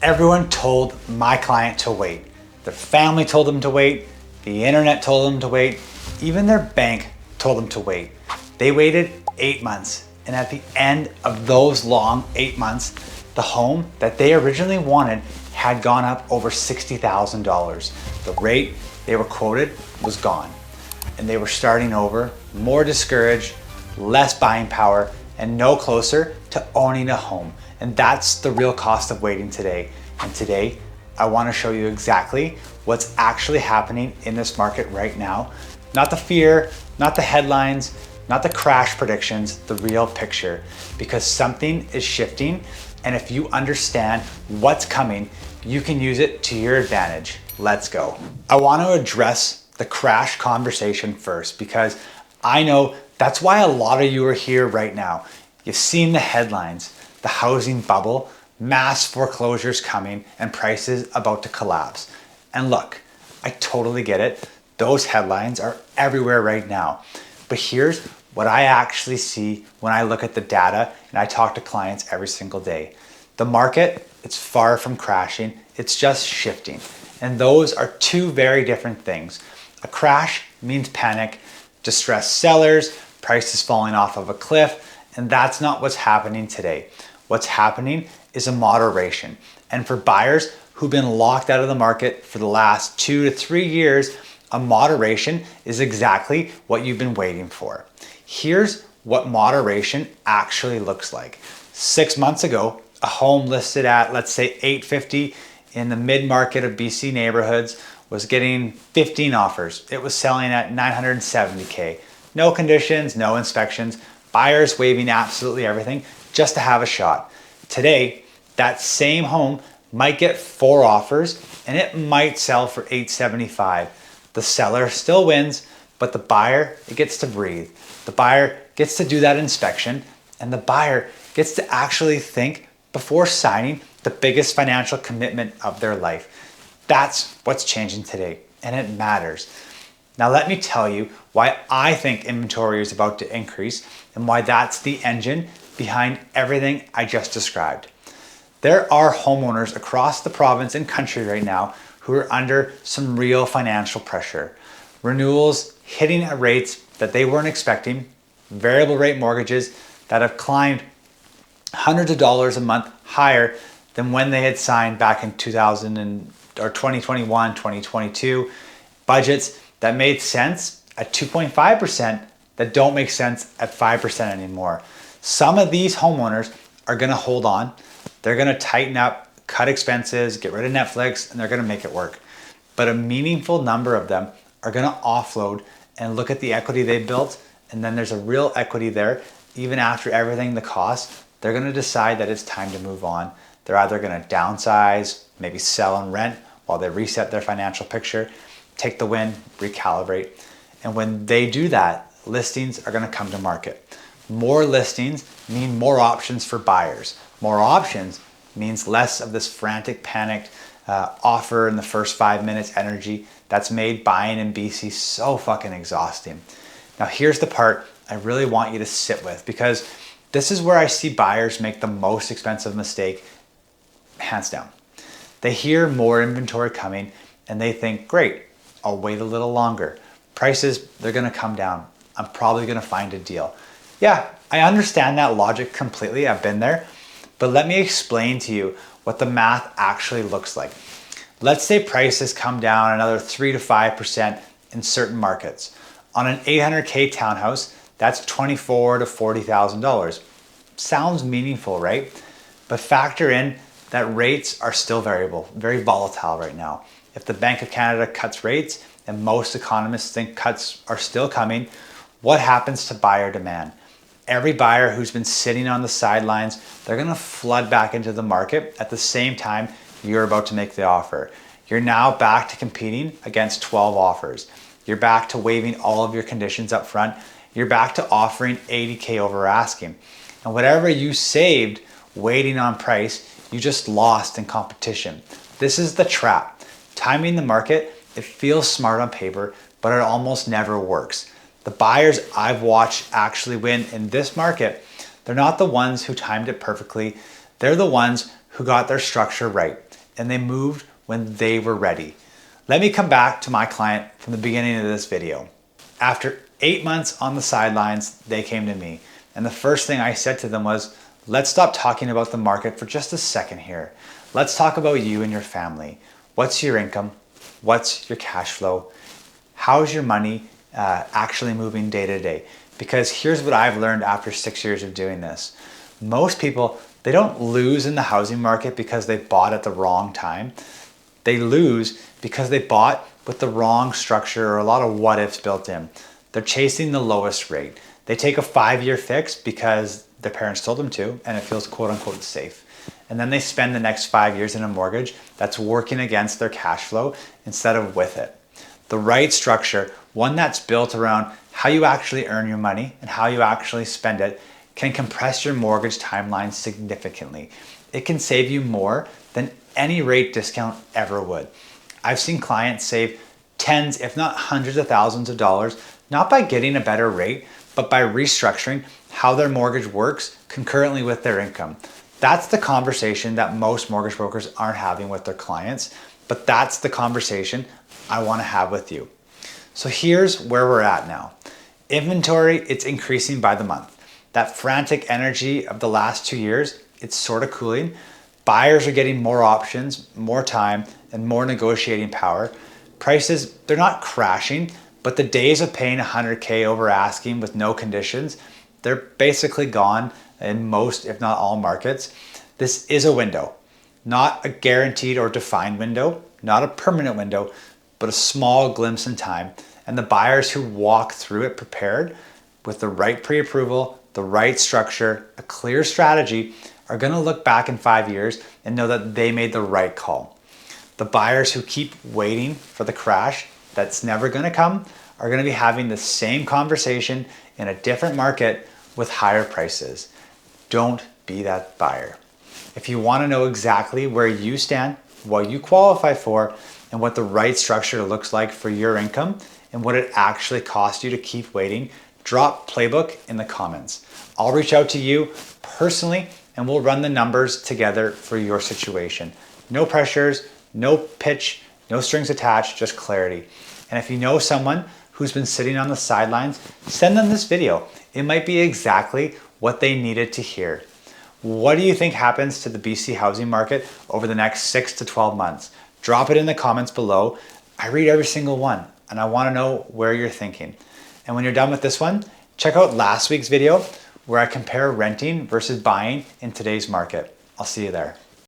Everyone told my client to wait. Their family told them to wait. The internet told them to wait. Even their bank told them to wait. They waited 8 months. And at the end of those long 8 months, the home that they originally wanted had gone up over $60,000. The rate they were quoted was gone. And they were starting over, more discouraged, less buying power, and no closer to owning a home. And that's the real cost of waiting today. And today, I want to show you exactly what's actually happening in this market right now. Not the fear, not the headlines, not the crash predictions, the real picture. Because something is shifting, and if you understand what's coming, you can use it to your advantage. Let's go. I want to address the crash conversation first, because I know that's why a lot of you are here right now. You've seen the headlines, the housing bubble, mass foreclosures coming, and prices about to collapse. And look, I totally get it. Those headlines are everywhere right now. But here's what I actually see when I look at the data and I talk to clients every single day. The market, it's far from crashing, it's just shifting. And those are two very different things. A crash means panic, distressed sellers, prices falling off of a cliff, and that's not what's happening today. What's happening is a moderation. And for buyers who've been locked out of the market for the last 2 to 3 years, a moderation is exactly what you've been waiting for. Here's what moderation actually looks like. 6 months ago, a home listed at, let's say, $850 in the mid-market of BC neighborhoods was getting 15 offers. It was selling at $970K. No conditions, no inspections, buyers waiving absolutely everything just to have a shot. Today, that same home might get 4 offers and it might sell for $875. The seller still wins, but the buyer, it gets to breathe. The buyer gets to do that inspection, and the buyer gets to actually think before signing the biggest financial commitment of their life. That's what's changing today, and it matters. Now let me tell you why I think inventory is about to increase and why that's the engine behind everything I just described. There are homeowners across the province and country right now who are under some real financial pressure. Renewals hitting at rates that they weren't expecting, variable rate mortgages that have climbed hundreds of dollars a month higher than when they had signed back in 2021, 2022, budgets that made sense at 2.5% that don't make sense at 5% anymore. Some of these homeowners are gonna hold on, they're gonna tighten up, cut expenses, get rid of Netflix, and they're gonna make it work. But a meaningful number of them are gonna offload and look at the equity they built, and then there's a real equity there. Even after everything, the cost, they're gonna decide that it's time to move on. They're either gonna downsize, maybe sell and rent while they reset their financial picture, take the win, recalibrate. And when they do that, listings are gonna come to market. More listings mean more options for buyers. More options means less of this frantic, panicked offer in the first 5 minutes energy that's made buying in BC so fucking exhausting. Now here's the part I really want you to sit with, because this is where I see buyers make the most expensive mistake, hands down. They hear more inventory coming and they think, great, I'll wait a little longer. Prices, they're gonna come down. I'm probably gonna find a deal. Yeah, I understand that logic completely, I've been there, but let me explain to you what the math actually looks like. Let's say prices come down another 3 to 5% in certain markets. On an 800K townhouse, that's $24,000 to $40,000. Sounds meaningful, right? But factor in that rates are still variable, very volatile right now. If the Bank of Canada cuts rates, and most economists think cuts are still coming, what happens to buyer demand? Every buyer who's been sitting on the sidelines, they're gonna flood back into the market at the same time you're about to make the offer. You're now back to competing against 12 offers. You're back to waiving all of your conditions up front. You're back to offering 80K over asking. And whatever you saved waiting on price, you just lost in competition. This is the trap. Timing the market, it feels smart on paper, but it almost never works. The buyers I've watched actually win in this market, they're not the ones who timed it perfectly. They're the ones who got their structure right, and they moved when they were ready. Let me come back to my client from the beginning of this video. After 8 months on the sidelines, they came to me. And the first thing I said to them was, let's stop talking about the market for just a second here. Let's talk about you and your family. What's your income? What's your cash flow? How's your money actually moving day to day? Because here's what I've learned after 6 years of doing this. Most people, they don't lose in the housing market because they bought at the wrong time. They lose because they bought with the wrong structure or a lot of what ifs built in. They're chasing the lowest rate. They take a 5-year fix because their parents told them to, and it feels quote unquote safe. And then they spend the next 5 years in a mortgage that's working against their cash flow instead of with it. The right structure, one that's built around how you actually earn your money and how you actually spend it, can compress your mortgage timeline significantly. It can save you more than any rate discount ever would. I've seen clients save tens, if not hundreds of thousands of dollars, not by getting a better rate, but by restructuring how their mortgage works concurrently with their income. That's the conversation that most mortgage brokers aren't having with their clients, but that's the conversation I want to have with you. So here's where we're at now. Inventory, it's increasing by the month. That frantic energy of the last 2 years, it's sort of cooling. Buyers are getting more options, more time, and more negotiating power. Prices, they're not crashing, but the days of paying $100K over asking with no conditions, they're basically gone in most, if not all markets. This is a window, not a guaranteed or defined window, not a permanent window, but a small glimpse in time. And the buyers who walk through it prepared with the right pre-approval, the right structure, a clear strategy, are going to look back in 5 years and know that they made the right call. The buyers who keep waiting for the crash that's never going to come are going to be having the same conversation in a different market with higher prices. Don't be that buyer. If you want to know exactly where you stand, what you qualify for, and what the right structure looks like for your income, and what it actually costs you to keep waiting, drop playbook in the comments. I'll reach out to you personally and we'll run the numbers together for your situation. No pressures, no pitch, no strings attached, just clarity. And if you know someone who's been sitting on the sidelines, send them this video. It might be exactly what they needed to hear. What do you think happens to the BC housing market over the next 6 to 12 months? Drop it in the comments below. I read every single one and I want to know where you're thinking. And when you're done with this one, check out last week's video where I compare renting versus buying in today's market. I'll see you there.